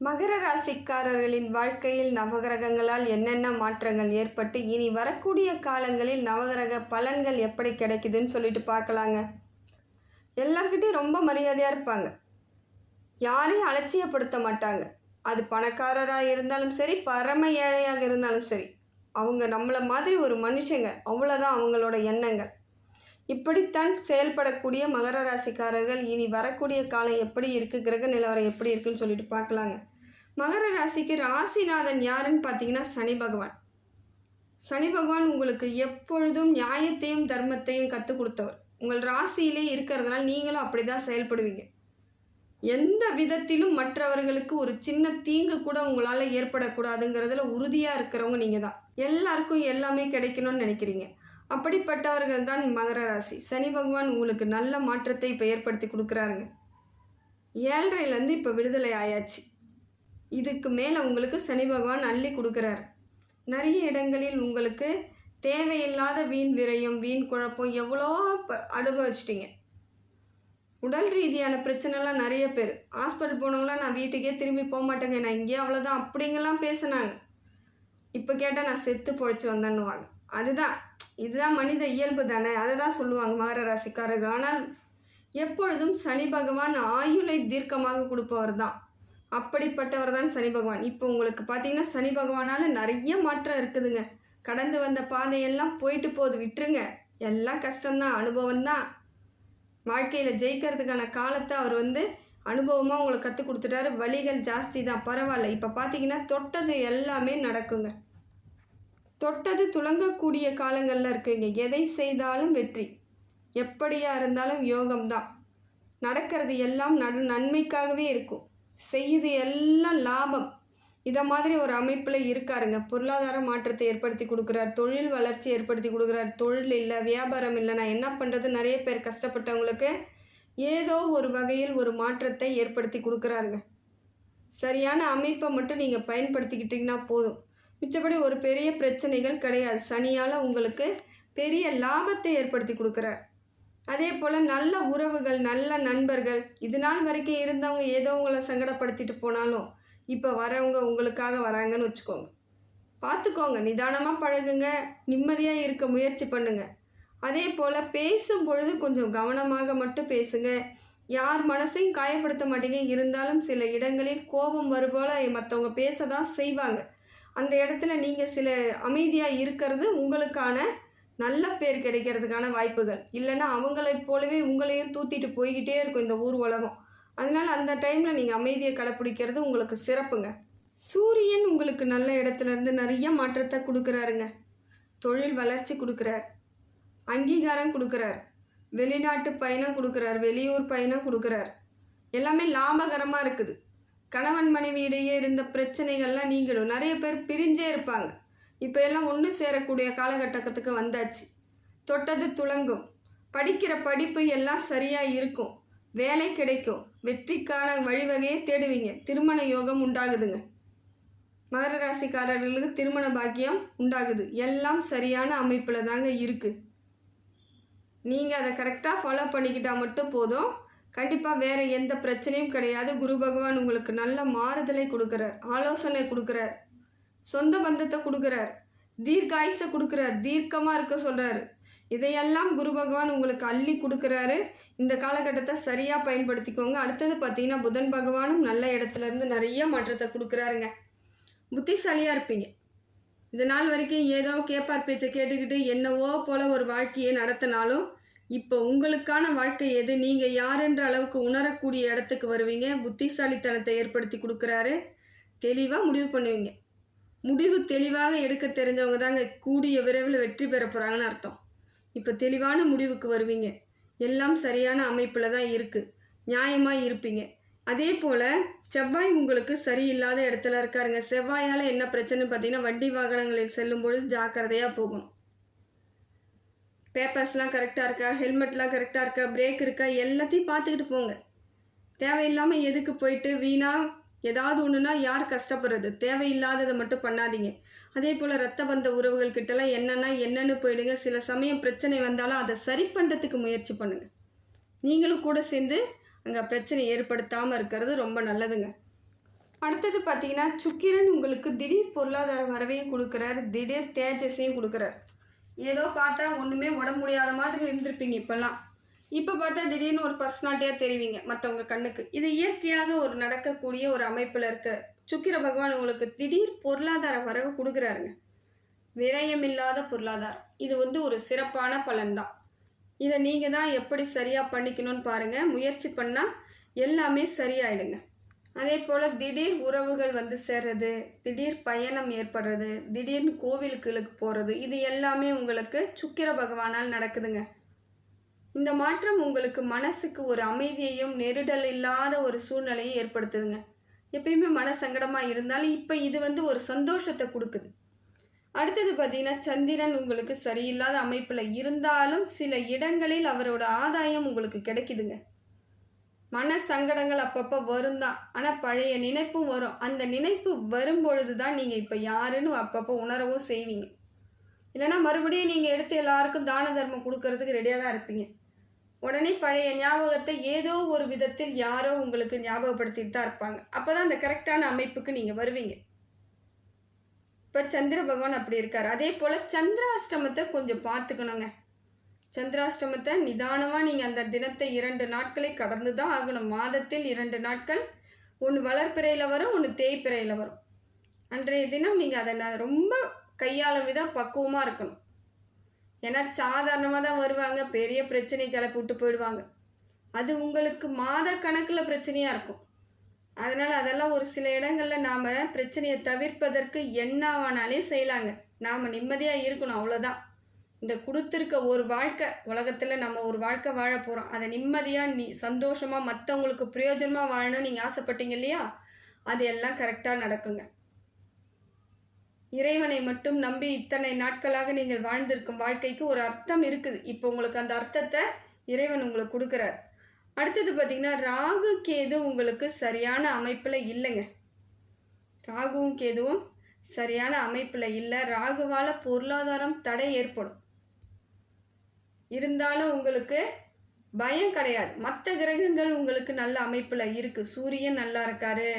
மகர ராசிக்காரர்களின் வாழ்க்கையில் நவகிரகங்களால் என்னென்ன மாற்றங்கள் ஏற்பட்டு இனி வரக்கூடிய காலங்களில் நவகிரக பலன்கள் எப்படி கிடைக்குதுன்னு சொல்லிட்டு பார்க்கலாங்க. எல்லார்கிட்டையும் ரொம்ப மரியாதையாக இருப்பாங்க. யாரையும் அலட்சியப்படுத்த மாட்டாங்க. அது பணக்காரராக இருந்தாலும் சரி, பரம ஏழையாக இருந்தாலும் சரி, அவங்க நம்மளை மாதிரி ஒரு மனுஷங்க, அவ்வளோதான் அவங்களோட எண்ணங்கள். இப்படித்தான் செயல்படக்கூடிய மகர ராசிக்காரர்கள் இனி வரக்கூடிய காலம் எப்படி இருக்குது, கிரக நிலவரம் எப்படி இருக்குன்னு சொல்லிட்டு பார்க்கலாங்க. மகர ராசிக்கு ராசிநாதன் யாருன்னு பார்த்தீங்கன்னா சனி பகவான். சனி பகவான் உங்களுக்கு எப்பொழுதும் நியாயத்தையும் தர்மத்தையும் கற்றுக் கொடுத்தவர். உங்கள் ராசியிலே இருக்கிறதுனால நீங்களும் அப்படி தான் செயல்படுவீங்க. எந்த விதத்திலும் மற்றவர்களுக்கு ஒரு சின்ன தீங்கு கூட உங்களால் ஏற்படக்கூடாதுங்கிறதுல உறுதியாக இருக்கிறவங்க நீங்கள் தான். எல்லாருக்கும் எல்லாமே கிடைக்கணும்னு நினைக்கிறீங்க. அப்படிப்பட்டவர்கள் தான் மகர ராசி. சனி பகவான் உங்களுக்கு நல்ல மாற்றத்தை இப்போ ஏற்படுத்தி கொடுக்குறாருங்க. 7.5லேருந்து இப்போ விடுதலை ஆயாச்சு. இதுக்கு மேலே உங்களுக்கு சனி பகவான் அள்ளி கொடுக்குறாரு. நிறைய இடங்களில் உங்களுக்கு தேவையில்லாத வீண் விரயம், வீண் குழப்பம் எவ்வளோ அனுபவிச்சிட்டிங்க. உடல் ரீதியான பிரச்சனைலாம் நிறைய பேர் ஹாஸ்பிட்டல் போனவங்களாம் நான் வீட்டுக்கே திரும்பி போக மாட்டேங்க, நான் இங்கேயே அவ்வளோதான் அப்படிங்கெல்லாம் பேசுனாங்க. இப்போ கேட்டால் நான் செத்து பொழைச்சி வந்தேன்னுவாங்க. இதுதான் மனித இயல்பு தானே, அதை தான் சொல்லுவாங்க மகர ராசிக்காரர்கள். ஆனால் எப்பொழுதும் சனி பகவான் ஆயுளை தீர்க்கமாக கொடுப்பவர் தான். அப்படிப்பட்டவர் தான் சனி பகவான். இப்போ உங்களுக்கு பார்த்தீங்கன்னா சனி பகவானால் நிறைய மாற்றம் இருக்குதுங்க. கடந்து வந்த பாதையெல்லாம் போயிட்டு போகுது, விட்டுருங்க. எல்லாம் கஷ்டம்தான், அனுபவம்தான். வாழ்க்கையில் ஜெயிக்கிறதுக்கான காலத்தை அவர் அனுபவமாக உங்களுக்கு கற்றுக் கொடுத்துட்டாரு. வழிகள் ஜாஸ்தி தான், பரவாயில்ல. இப்போ பார்த்தீங்கன்னா தொட்டது எல்லாமே நடக்குங்க. தொட்டது துளங்கக்கூடிய காலங்களில் இருக்குங்க. எதை செய்தாலும் வெற்றி, எப்படியா இருந்தாலும் யோகம்தான். நடக்கிறது எல்லாம் நன்மைக்காகவே இருக்கும். செய்யுது எல்லாம் லாபம். இதை மாதிரி ஒரு அமைப்பில் இருக்காருங்க. பொருளாதார மாற்றத்தை ஏற்படுத்தி கொடுக்குறார், தொழில் வளர்ச்சி ஏற்படுத்தி கொடுக்குறார். தொழில் இல்லை, வியாபாரம் இல்லை, நான் என்ன பண்ணுறது, நிறைய பேர் கஷ்டப்பட்டவங்களுக்கு ஏதோ ஒரு வகையில் ஒரு மாற்றத்தை ஏற்படுத்தி கொடுக்குறாருங்க. சரியான அமைப்பை மட்டும் நீங்கள் பயன்படுத்திக்கிட்டிங்கன்னா போதும். மிச்சப்படி ஒரு பெரிய பிரச்சனைகள் கிடையாது. சனியால் உங்களுக்கு பெரிய லாபத்தை ஏற்படுத்தி கொடுக்குறார். அதே போல் நல்ல உறவுகள், நல்ல நண்பர்கள், இது நாள் வரைக்கும் இருந்தவங்க ஏதோ உங்களை சங்கடப்படுத்திட்டு போனாலும் இப்போ வரவங்க உங்களுக்காக வராங்கன்னு வச்சுக்கோங்க. பார்த்துக்கோங்க, நிதானமாக பழகுங்க, நிம்மதியாக இருக்க முயற்சி பண்ணுங்க. அதே போல் பேசும் பொழுது கொஞ்சம் கவனமாக மட்டும் பேசுங்க. யார் மனசையும் காயப்படுத்த மாட்டீங்க. இருந்தாலும் சில இடங்களில் கோபம் வருபோல் மற்றவங்க பேச தான் செய்வாங்க. அந்த இடத்துல நீங்கள் சில அமைதியாக இருக்கிறது உங்களுக்கான நல்ல பேர் கிடைக்கிறதுக்கான வாய்ப்புகள். இல்லைன்னா அவங்களைப் போலவே உங்களையும் தூத்திட்டு போய்கிட்டே இருக்கும் இந்த ஊர் உலகம். அதனால் அந்த டைமில் நீங்கள் அமைதியை கடைப்பிடிக்கிறது உங்களுக்கு சிறப்புங்க. சூரியன் உங்களுக்கு நல்ல இடத்துலேருந்து நிறைய மாற்றத்தை கொடுக்குறாருங்க. தொழில் வளர்ச்சி கொடுக்குறார், அங்கீகாரம் கொடுக்குறார், வெளிநாட்டு பயணம் கொடுக்குறார், வெளியூர் பயணம் கொடுக்குறார். எல்லாமே லாபகரமாக இருக்குது. கணவன் மனைவியிடையே இருந்த பிரச்சனைகள்லாம் நீங்களும். நிறைய பேர் பிரிஞ்சே இருப்பாங்க. இப்போ எல்லாம் ஒன்று சேரக்கூடிய காலகட்டத்துக்கு வந்தாச்சு. தொட்டது துளங்கும். படிக்கிற படிப்பு எல்லாம் சரியாக இருக்கும். வேலை கிடைக்கும். வெற்றிக்கான வழிவகையை தேடுவீங்க. திருமண யோகம் உண்டாகுதுங்க. மகர ராசிக்காரர்களுக்கு திருமண பாக்கியம் உண்டாகுது. எல்லாம் சரியான அமைப்பில் தாங்க இருக்குது. நீங்கள் அதை கரெக்டாக ஃபாலோ பண்ணிக்கிட்டால் மட்டும் போதும். கண்டிப்பாக வேறு எந்த பிரச்சனையும் கிடையாது. குரு பகவான் உங்களுக்கு நல்ல மாறுதலை கொடுக்குறார், ஆலோசனை கொடுக்குறார், சொந்த பந்தத்தை கொடுக்குறார், தீர்க்காயுசை கொடுக்குறார், தீர்க்கமாக இருக்க சொல்கிறாரு. இதையெல்லாம் குரு பகவான் உங்களுக்கு அள்ளி கொடுக்குறாரு. இந்த காலகட்டத்தை சரியாக பயன்படுத்திக்கோங்க. அடுத்தது பார்த்தீங்கன்னா புதன் பகவானும் நல்ல இடத்துலேருந்து நிறைய மாற்றத்தை கொடுக்குறாருங்க. புத்திசாலியாக இருப்பீங்க. இந்த நாள் வரைக்கும் ஏதோ கேப்பார் பேச்சை கேட்டுக்கிட்டு என்னவோ போல் ஒரு வாழ்க்கையை நடத்தினாலும் இப்போ உங்களுக்கான வாழ்க்கை எது, நீங்கள் யாருன்ற அளவுக்கு உணரக்கூடிய இடத்துக்கு வருவீங்க. புத்திசாலித்தனத்தை ஏற்படுத்தி கொடுக்குறாரு. தெளிவாக முடிவு பண்ணுவீங்க. முடிவு தெளிவாக எடுக்க தெரிஞ்சவங்க தாங்க கூடிய விரைவில் வெற்றி பெற போகிறாங்கன்னு அர்த்தம். இப்போ தெளிவான முடிவுக்கு வருவீங்க. எல்லாம் சரியான அமைப்பில் தான் இருக்குது. நியாயமாக இருப்பீங்க. அதே போல் செவ்வாய் உங்களுக்கு சரியில்லாத இடத்துல இருக்காருங்க. செவ்வாயால் என்ன பிரச்சனைன்னு பார்த்தீங்கன்னா வண்டி வாகனங்களில் செல்லும் பொழுது ஜாக்கிரதையாக போகணும். பேப்பர்ஸ்லாம் கரெக்டாக இருக்கா, ஹெல்மெட்லாம் கரெக்டாக இருக்கா, பிரேக் இருக்கா, எல்லாத்தையும் பார்த்துக்கிட்டு போங்க. தேவையில்லாமல் எதுக்கு போயிட்டு வீணாக ஏதாவது ஒன்றுனா யார் கஷ்டப்படுறது. தேவையில்லாததை மட்டும் பண்ணாதீங்க. அதே போல் ரத்த பந்த உறவுகள்கிட்டலாம் என்னென்னு போயிடுங்க. சில சமயம் பிரச்சனை வந்தாலும் அதை சரி பண்ணுறதுக்கு முயற்சி பண்ணுங்கள். நீங்களும் கூட சேர்ந்து அங்கே பிரச்சனை ஏற்படுத்தாமல் இருக்கிறது ரொம்ப நல்லதுங்க. அடுத்தது பார்த்தீங்கன்னா சுக்கிரன் உங்களுக்கு திடீர் பொருளாதார வரவையும் கொடுக்குறாரு, திடீர் தேஜஸையும் கொடுக்குறாரு. ஏதோ பார்த்தா ஒன்றுமே உடம்பு முடியாத மாதிரி இருந்திருப்பீங்க இப்போல்லாம். இப்போ பார்த்தா திடீர்னு ஒரு பர்சனாலிட்டியாக தெரிவிங்க மற்றவங்க கண்ணுக்கு. இது இயற்கையாக ஒரு நடக்கக்கூடிய ஒரு அமைப்பில் இருக்க சுக்கிர பகவான் உங்களுக்கு திடீர் பொருளாதார வரவு கொடுக்குறாருங்க. விரயமில்லாத பொருளாதாரம். இது ஒரு சிறப்பான பலன்தான். இதை நீங்கள் தான் எப்படி சரியாக பண்ணிக்கணும்னு பாருங்கள். முயற்சி பண்ணால் எல்லாமே சரியாயிடுங்க. அதே போல் திடீர் உறவுகள் சேர்றது, திடீர் பயணம் ஏற்படுறது, திடீர்னு கோவிலுக்கு போகிறது, இது எல்லாமே உங்களுக்கு சுக்கிர பகவானால் நடக்குதுங்க. இந்த மாற்றம் உங்களுக்கு மனசுக்கு ஒரு அமைதியையும் நெருடல் இல்லாத ஒரு சூழ்நிலையை ஏற்படுத்துதுங்க. எப்பயுமே மன சங்கடமாக இருந்தாலும் இப்போ இது ஒரு சந்தோஷத்தை கொடுக்குது. அடுத்தது பார்த்தீங்கன்னா சந்திரன் உங்களுக்கு சரியில்லாத அமைப்பில் இருந்தாலும் சில இடங்களில் அவரோட ஆதாயம் உங்களுக்கு கிடைக்குதுங்க. மன சங்கடங்கள் அப்பப்போ வரும் தான், ஆனால் பழைய நினைப்பும் வரும். அந்த நினைப்பு வரும்பொழுது தான் நீங்கள் இப்போ யாருன்னு அப்பப்போ உணரவும் செய்வீங்க. இல்லைனா மறுபடியும் நீங்கள் எடுத்து எல்லாருக்கும் தான தர்மம் கொடுக்கறதுக்கு ரெடியாக தான் இருப்பீங்க. உடனே பழைய ஞாபகத்தை ஏதோ ஒரு விதத்தில் யாரோ உங்களுக்கு ஞாபகப்படுத்திட்டு தான் இருப்பாங்க. அப்போ தான் அந்த கரெக்டான அமைப்புக்கு நீங்கள் வருவீங்க. இப்போ சந்திர பகவான் அப்படி இருக்கார். அதே போல் சந்திராஷ்டமத்தை கொஞ்சம் பார்த்துக்கணுங்க. சந்திராஷ்டமத்தை நிதானமாக நீங்கள் அந்த தினத்தை 2 நாட்களை கடந்து தான் ஆகணும். மாதத்தில் 2 நாட்கள், ஒன்று வளர்ப்பிறையில் வரும், ஒன்று தேய்ப்பிறையில் வரும். அன்றைய தினம் நீங்கள் அதை ரொம்ப கையாளும் விதம் பக்குவமாக இருக்கணும். ஏன்னா சாதாரணமாக தான் வருவாங்க, பெரிய பிரச்சனை கிளப்பி விட்டு போயிடுவாங்க. அது உங்களுக்கு மாத கணக்கில் பிரச்சனையாக இருக்கும். அதனால் அதெல்லாம் ஒரு சில இடங்களில் நாம் பிரச்சனையை தவிர்ப்பதற்கு என்னவானாலே செய்யலாங்க. நாம் நிம்மதியாக இருக்கணும், அவ்வளோதான். இந்த கொடுத்துருக்க ஒரு வாழ்க்கை உலகத்தில் நம்ம ஒரு வாழ்க்கை வாழ போகிறோம். அதை நிம்மதியாக சந்தோஷமாக மற்றவங்களுக்கு பிரயோஜனமாக வாழணும்னு நீங்கள் ஆசைப்பட்டீங்க இல்லையா, அது எல்லாம் கரெக்டாக நடக்குங்க. இறைவனை மட்டும் நம்பி இத்தனை நாட்களாக நீங்கள் வாழ்ந்திருக்கும் வாழ்க்கைக்கு ஒரு அர்த்தம் இருக்குது. இப்போ உங்களுக்கு அந்த அர்த்தத்தை இறைவன் உங்களுக்கு கொடுக்குறார். அடுத்தது பார்த்திங்கன்னா ராகு கேது உங்களுக்கு சரியான அமைப்பில் இல்லைங்க. ராகுவும் கேதுவும் சரியான அமைப்பில் இல்லை. ராகுவால் பொருளாதாரம் தடை ஏற்படும். இருந்தாலும் உங்களுக்கு பயம் கிடையாது. மற்ற கிரகங்கள் உங்களுக்கு நல்ல அமைப்பில் இருக்குது. சூரியன் நல்லா இருக்காரு,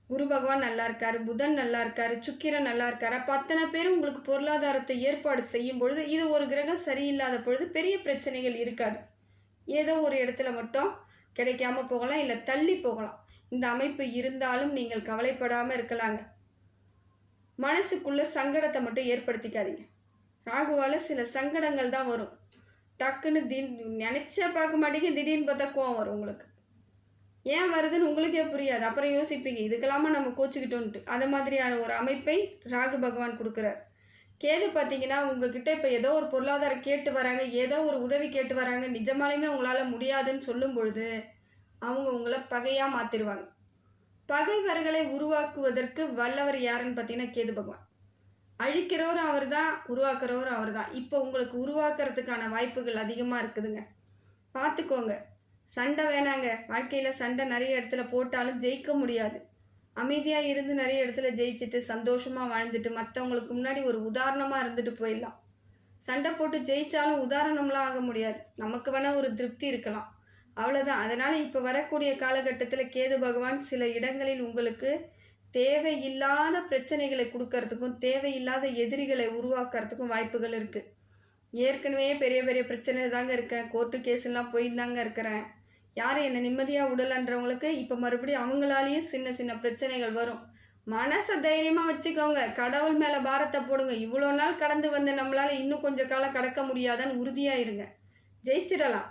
குரு பகவான் நல்லா இருக்காரு, புதன் நல்லா இருக்காரு, சுக்கிரன் நல்லா இருக்காரு. அப்போ அத்தனை பேரும் உங்களுக்கு பொருளாதாரத்தை ஏற்பாடு செய்யும் பொழுது இது ஒரு கிரகம் சரியில்லாத பொழுது பெரிய பிரச்சனைகள் இருக்காது. ஏதோ ஒரு இடத்துல மட்டும் கிடைக்காம போகலாம், இல்லை தள்ளி போகலாம். இந்த அமைப்பு இருந்தாலும் நீங்கள் கவலைப்படாமல் இருக்கலாங்க. மனசுக்குள்ள சங்கடத்தை மட்டும் ஏற்படுத்திக்காதீங்க. ராகுவால் சில சங்கடங்கள் தான் வரும். டக்குன்னு நினச்சா பார்க்க மாட்டேங்க, திடீர்னு பார்த்தா கோவம் வரும் உங்களுக்கு. ஏன் வருதுன்னு உங்களுக்கே புரியாது. அப்புறம் யோசிப்பீங்க, இதுக்கெல்லாமா நம்ம கோச்சிக்கிட்டோன்ட்டு. அது மாதிரியான ஒரு அமைப்பை ராகு பகவான் கொடுக்குறார். கேது பார்த்தீங்கன்னா உங்ககிட்ட இப்போ ஏதோ ஒரு பொருளாதாரம் கேட்டு வராங்க, ஏதோ ஒரு உதவி கேட்டு வராங்க, நிஜமாலுமே உங்களால் முடியாதுன்னு சொல்லும் பொழுது அவங்க உங்களை பகையாக மாற்றிடுவாங்க. பகைவர்களை உருவாக்குவதற்கு வல்லவர் யாருன்னு பார்த்தீங்கன்னா கேது பகவான். அழிக்கிறவரும் அவர் தான், உருவாக்குறவரும் அவர் தான். இப்போ உங்களுக்கு உருவாக்குறதுக்கான வாய்ப்புகள் அதிகமாக இருக்குதுங்க. பார்த்துக்கோங்க. சண்டை வேணாங்க. வாழ்க்கையில் சண்டை நிறைய இடத்துல போட்டாலும் ஜெயிக்க முடியாது. அமைதியாக இருந்து நிறைய இடத்துல ஜெயிச்சுட்டு சந்தோஷமாக வாழ்ந்துட்டு மற்றவங்களுக்கு முன்னாடி ஒரு உதாரணமாக இருந்துட்டு போயிடலாம். சண்டை போட்டு ஜெயித்தாலும் உதாரணம்லாம் ஆக முடியாது. நமக்கு வேணால் ஒரு திருப்தி இருக்கலாம், அவ்வளோதான். அதனால் இப்போ வரக்கூடிய காலகட்டத்தில் கேது பகவான் சில இடங்களில் உங்களுக்கு தேவையில்லாத பிரச்சனைகளை கொடுக்கறதுக்கும் தேவையில்லாத எதிரிகளை உருவாக்குறதுக்கும் வாய்ப்புகள் இருக்குது. ஏற்கனவே பெரிய பெரிய பிரச்சனை தாங்க இருக்கேன், கோர்ட்டு கேஸெல்லாம் போயிருந்தாங்க இருக்கிறேன், யாரும் என்னை நிம்மதியாக விடலன்றவங்களுக்கு இப்போ மறுபடியும் அவங்களாலேயே சின்ன சின்ன பிரச்சனைகள் வரும். மனசை தைரியமாக வச்சுக்கோங்க. கடவுள் மேலே பாரத்தை போடுங்க. இவ்வளோ நாள் கடந்து வந்து நம்மளால் இன்னும் கொஞ்சம் காலம் கடக்க முடியாதான்னு உறுதியாக இருங்க. ஜெயிச்சிடலாம்.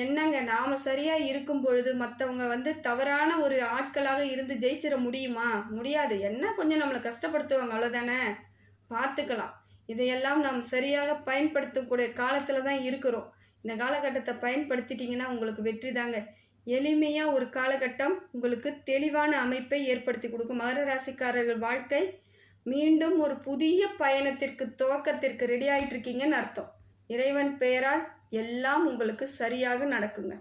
என்னங்க, நாம் சரியாக இருக்கும் பொழுது மற்றவங்க தவறான ஒரு ஆட்களாக இருந்து ஜெயிச்சிட முடியுமா? முடியாது. என்ன கொஞ்சம் நம்மளை கஷ்டப்படுத்துவாங்க, அவ்வளோதானே. பார்த்துக்கலாம். இதையெல்லாம் நாம் சரியாக பயன்படுத்தக்கூடிய காலத்தில் தான் இருக்கிறோம். இந்த காலகட்டத்தை பயன்படுத்திட்டிங்கன்னா உங்களுக்கு வெற்றி தாங்க. எளிமையாக ஒரு காலகட்டம் உங்களுக்கு தெளிவான அமைப்பை ஏற்படுத்தி கொடுக்கும். மகர ராசிக்காரர்கள் வாழ்க்கை மீண்டும் ஒரு புதிய பயணத்திற்கு துவக்கத்திற்கு ரெடி ஆகிட்டு இருக்கீங்கன்னு அர்த்தம். இறைவன் பெயரால் எல்லாம் உங்களுக்கு சரியாக நடக்குங்க.